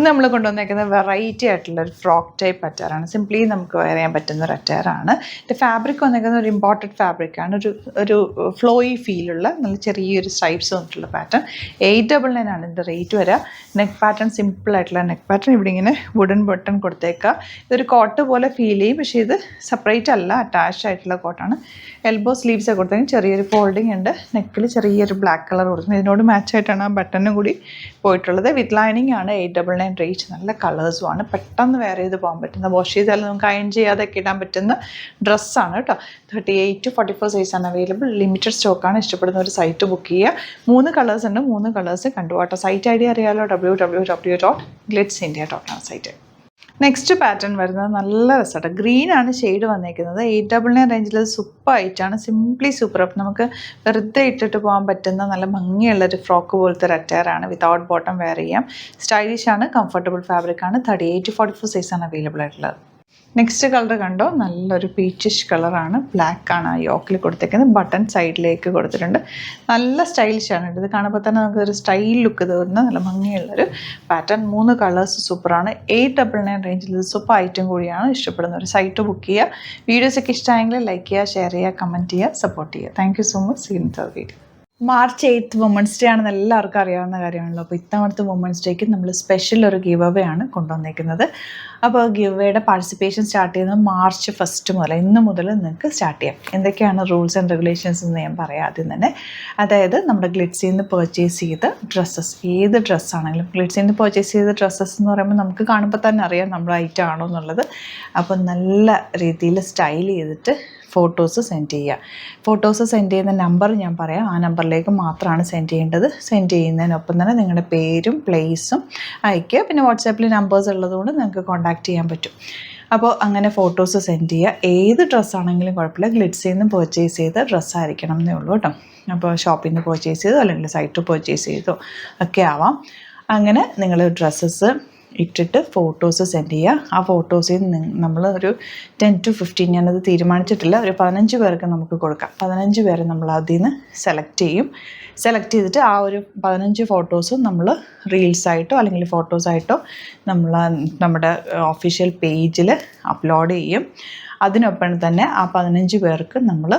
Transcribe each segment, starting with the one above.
നമ്മൾ കൊണ്ടുവന്നേക്കുന്ന വെറൈറ്റി ആയിട്ടുള്ള ഒരു ഫ്രോക്ക് ടൈപ്പ് അറ്റാറാണ്. സിംപ്ലി നമുക്ക് വെയർ ചെയ്യാൻ പറ്റുന്ന ഒരു അറ്റാറാണ്. ഇതിൻ്റെ ഫാബ്രിക് വന്നേക്കുന്ന ഒരു ഇമ്പോർട്ടഡ് ഫാബ്രിക്കാണ്. ഒരു ഫ്ലോയി ഫീലുള്ള നല്ല ചെറിയൊരു സ്ട്രൈപ്സ് വന്നിട്ടുള്ള പാറ്റേൺ. 899 ആണ് ഇതിൻ്റെ റേറ്റ് വരിക. നെക്ക് പാറ്റേൺ സിമ്പിൾ ആയിട്ടുള്ള നെക്ക് പാറ്റേൺ. ഇവിടെ ഇങ്ങനെ വുഡൻ ബട്ടൺ കൊടുത്തേക്കുക. ഇതൊരു കോട്ട് പോലെ ഫീൽ ചെയ്യും, പക്ഷേ ഇത് സെപ്പറേറ്റ് അല്ല, അറ്റാച്ച്ഡ് ആയിട്ടുള്ള കോട്ടാണ്. എൽബോ സ്ലീവ്സ് കൊടുത്തെങ്കിൽ ചെറിയൊരു ഫോൾഡിങ് ഉണ്ട്. നെക്കിൽ ചെറിയൊരു ബ്ലാക്ക് കളർ കൊടുക്കുന്നത്. ഇതിനോട് മാച്ചായിട്ടാണ് ആ ബട്ടനും കൂടി പോയിട്ടുള്ളത്. വിത്ത് ലൈനിങ് ആണ്. 899 റേറ്റ്. നല്ല കളേഴ്സുമാണ്. പെട്ടെന്ന് വെയർ ചെയ്ത് പോകാൻ പറ്റുന്ന, വാഷ് ചെയ്താൽ നമുക്ക് അയൺ ചെയ്യാതൊക്കെ ഇടാൻ പറ്റുന്ന ഡ്രസ്സാണ് കേട്ടോ. 38 to 44 സൈസാണ് അവൈലബിൾ. ലിമിറ്റഡ് സ്റ്റോക്കാണ്. ഇഷ്ടപ്പെടുന്ന ഒരു സൈറ്റ് ബുക്ക് ചെയ്യുക. 3 കളേഴ്സ് ഉണ്ട്. 3 കളേഴ്സ് കണ്ടു കേട്ടോ. സൈറ്റ് ഐ ഡി അറിയാലോ, www.glitzindia.com സൈറ്റ്. നെക്സ്റ്റ് പാറ്റേൺ വരുന്നത് നല്ല രസമാണ്. ഗ്രീനാണ് ഷെയ്ഡ് വന്നേക്കുന്നത്. 899 റേഞ്ചിൽ സൂപ്പർ ആയിട്ടാണ്. Simply super. അപ്പം നമുക്ക് വെറുതെ ഇട്ടിട്ട് പോകാൻ പറ്റുന്ന നല്ല ഭംഗിയുള്ളൊരു ഫ്രോക്ക് പോലത്തെ ഒരു അറ്റയറാണ്. വിത്തൗട്ട് ബോട്ടം വെയർ ചെയ്യാം. സ്റ്റൈലിഷാണ്. കംഫർട്ടബിൾ ഫാബ്രിക്കാണ്. 38 to 44 സൈസാണ് അവൈലബിൾ ആയിട്ടുള്ളത്. നെക്സ്റ്റ് കളർ കണ്ടോ, നല്ലൊരു പീച്ചിഷ് കളറാണ്. ബ്ലാക്കാണ് ആ യോക്കിൽ കൊടുത്തേക്കുന്നത്. ബട്ടൺ സൈഡിലേക്ക് കൊടുത്തിട്ടുണ്ട്. നല്ല സ്റ്റൈലിഷാണ്. ഇത് കാണുമ്പോൾ തന്നെ നമുക്കൊരു സ്റ്റൈൽ ലുക്ക് തോന്നുന്ന നല്ല ഭംഗിയുള്ളൊരു പാറ്റേൺ. 3 കളേഴ്സ് സൂപ്പറാണ്. 899 റേഞ്ചിൽ സൂപ്പർ ഐറ്റം കൂടിയാണ്. ഇഷ്ടപ്പെടുന്ന ഒരു സൈറ്റ് ബുക്ക് ചെയ്യുക. വീഡിയോസൊക്കെ ഇഷ്ടമായെങ്കിൽ ലൈക്ക് ചെയ്യുക, ഷെയർ ചെയ്യുക, കമൻറ്റ് ചെയ്യുക, സപ്പോർട്ട് ചെയ്യുക. Thank you so much. See in the video. March 8th women's day ആണെന്ന് എല്ലാവർക്കും അറിയാവുന്ന കാര്യമാണല്ലോ. അപ്പോൾ ഇത്തവണത്തെ വുമൻസ് ഡേക്ക് നമ്മൾ സ്പെഷ്യൽ ഒരു ഗിവ് അവേ ആണ് കൊണ്ടുവന്നേക്കുന്നത്. അപ്പോൾ ഗിവ് അവേയുടെ പാർട്ടിസിപ്പേഷൻ സ്റ്റാർട്ട് ചെയ്യുന്നത് March 1 മുതൽ. ഇന്ന് മുതൽ നിങ്ങൾക്ക് സ്റ്റാർട്ട് ചെയ്യാം. എന്തൊക്കെയാണ് റൂൾസ് ആൻഡ് റെഗുലേഷൻസ് എന്ന് ഞാൻ പറയാം ആദ്യം തന്നെ. അതായത് നമ്മുടെ ഗ്ലിറ്റ്സിൽ നിന്ന് പർച്ചേസ് ചെയ്ത ഡ്രസ്സസ്, ഏത് ഡ്രസ്സാണെങ്കിലും ഗ്ലിറ്റ്സിൽ നിന്ന് പർച്ചേസ് ചെയ്ത ഡ്രസ്സസ് എന്ന് പറയുമ്പോൾ നമുക്ക് കാണുമ്പോൾ തന്നെ അറിയാം നമ്മുടെ ഐറ്റം ആണോ എന്നുള്ളത്. അപ്പോൾ നല്ല രീതിയിൽ സ്റ്റൈൽ ചെയ്തിട്ട് ഫോട്ടോസ് സെൻഡ് ചെയ്യുക. ഫോട്ടോസ് സെൻഡ് ചെയ്യുന്ന നമ്പർ ഞാൻ പറയാം. ആ നമ്പറിലേക്ക് മാത്രമാണ് സെൻഡ് ചെയ്യേണ്ടത്. സെൻഡ് ചെയ്യുന്നതിനൊപ്പം തന്നെ നിങ്ങളുടെ പേരും പ്ലേസും അയയ്ക്കുക. പിന്നെ വാട്സാപ്പിൽ നമ്പേഴ്സ് ഉള്ളതുകൊണ്ട് നിങ്ങൾക്ക് കോൺടാക്റ്റ് ചെയ്യാൻ പറ്റും. അപ്പോൾ അങ്ങനെ ഫോട്ടോസ് സെൻഡ് ചെയ്യുക. ഏത് ഡ്രസ്സാണെങ്കിലും കുഴപ്പമില്ല. ഗ്ലിറ്റ്സിൽ നിന്ന് പർച്ചേസ് ചെയ്ത ഡ്രസ്സായിരിക്കണം എന്നേ ഉള്ളൂ കേട്ടോ. അപ്പോൾ ഷോപ്പിൽ നിന്ന് പർച്ചേസ് ചെയ്തോ അല്ലെങ്കിൽ സൈറ്റ് പർച്ചേസ് ചെയ്തോ ഒക്കെ ആവാം. അങ്ങനെ നിങ്ങൾ ഡ്രസ്സസ് ഇട്ടിട്ട് ഫോട്ടോസ് സെൻഡ് ചെയ്യുക. ആ ഫോട്ടോസിൽ നമ്മൾ ഒരു 10 to 15, ഞാനത് തീരുമാനിച്ചിട്ടില്ല, ഒരു 15 പേർക്ക് നമുക്ക് കൊടുക്കാം. 15 പേരെ നമ്മൾ അതിൽ നിന്ന് സെലക്ട് ചെയ്യും. സെലക്ട് ചെയ്തിട്ട് ആ ഒരു 15 ഫോട്ടോസും നമ്മൾ റീൽസായിട്ടോ അല്ലെങ്കിൽ ഫോട്ടോസായിട്ടോ നമ്മുടെ ഒഫീഷ്യൽ പേജിൽ അപ്ലോഡ് ചെയ്യും. അതിനൊപ്പം തന്നെ ആ 15 പേർക്ക് നമ്മൾ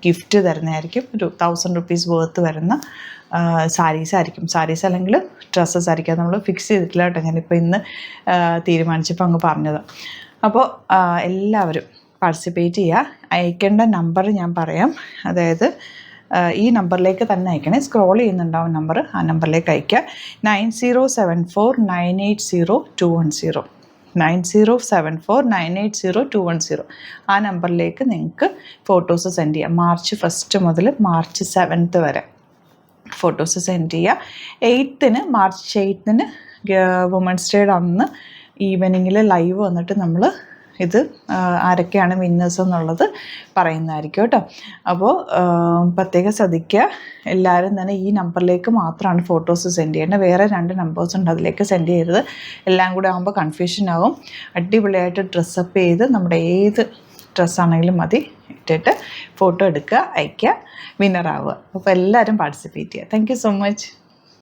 ഗിഫ്റ്റ് തരുന്നതായിരിക്കും. ഒരു 1000 rupees വർത്ത് വരുന്ന സാരീസ് ആയിരിക്കും. സാരീസ് അല്ലെങ്കിൽ ഡ്രസ്സസ് ആയിരിക്കും. നമ്മൾ ഫിക്സ് ചെയ്തിട്ടില്ല കേട്ടോ. ഞാനിപ്പോൾ ഇന്ന് തീരുമാനിച്ചപ്പോൾ അങ്ങ് പറഞ്ഞത്. അപ്പോൾ എല്ലാവരും പാർട്ടിസിപ്പേറ്റ് ചെയ്യുക. അയക്കേണ്ട നമ്പർ ഞാൻ പറയാം. അതായത് ഈ നമ്പറിലേക്ക് തന്നെ അയക്കണേ. സ്ക്രോൾ ചെയ്യുന്നുണ്ടാവും നമ്പർ. ആ നമ്പറിലേക്ക് അയയ്ക്കുക. 9074980210. 9074980210. ആ നമ്പറിലേക്ക് നിങ്ങൾക്ക് ഫോട്ടോസ് സെൻഡ് ചെയ്യാം. March 1 മുതൽ March 7th വരെ ഫോട്ടോസ് സെൻഡ് ചെയ്യുക. March 8th വുമൻസ് ഡേയുടെ അന്ന് ഈവനിങ്ങിൽ ലൈവ് വന്നിട്ട് നമ്മൾ ഇത് ആരൊക്കെയാണ് വിന്നേഴ്സ് എന്നുള്ളത് പറയുന്നതായിരിക്കും കേട്ടോ. അപ്പോൾ പ്രത്യേകം ശ്രദ്ധിക്കുക. എല്ലാവരും തന്നെ ഈ നമ്പറിലേക്ക് മാത്രമാണ് ഫോട്ടോസ് സെൻഡ് ചെയ്യേണ്ടത്. വേറെ 2 നമ്പേഴ്സ് ഉണ്ട്, അതിലേക്ക് സെൻഡ് ചെയ്യരുത്. എല്ലാം കൂടെ ആകുമ്പോൾ കൺഫ്യൂഷൻ ആകും. അടിപൊളിയായിട്ട് ഡ്രസ്സപ്പ് ചെയ്ത് നമ്മുടെ ഏത് ഡ്രസ്സാണെങ്കിലും മതി ഇട്ടിട്ട് ഫോട്ടോ എടുക്കുക, അയയ്ക്കുക, വിന്നറാവുക. അപ്പോൾ എല്ലാവരും പാർട്ടിസിപ്പേറ്റ് ചെയ്യുക. Thank you so much.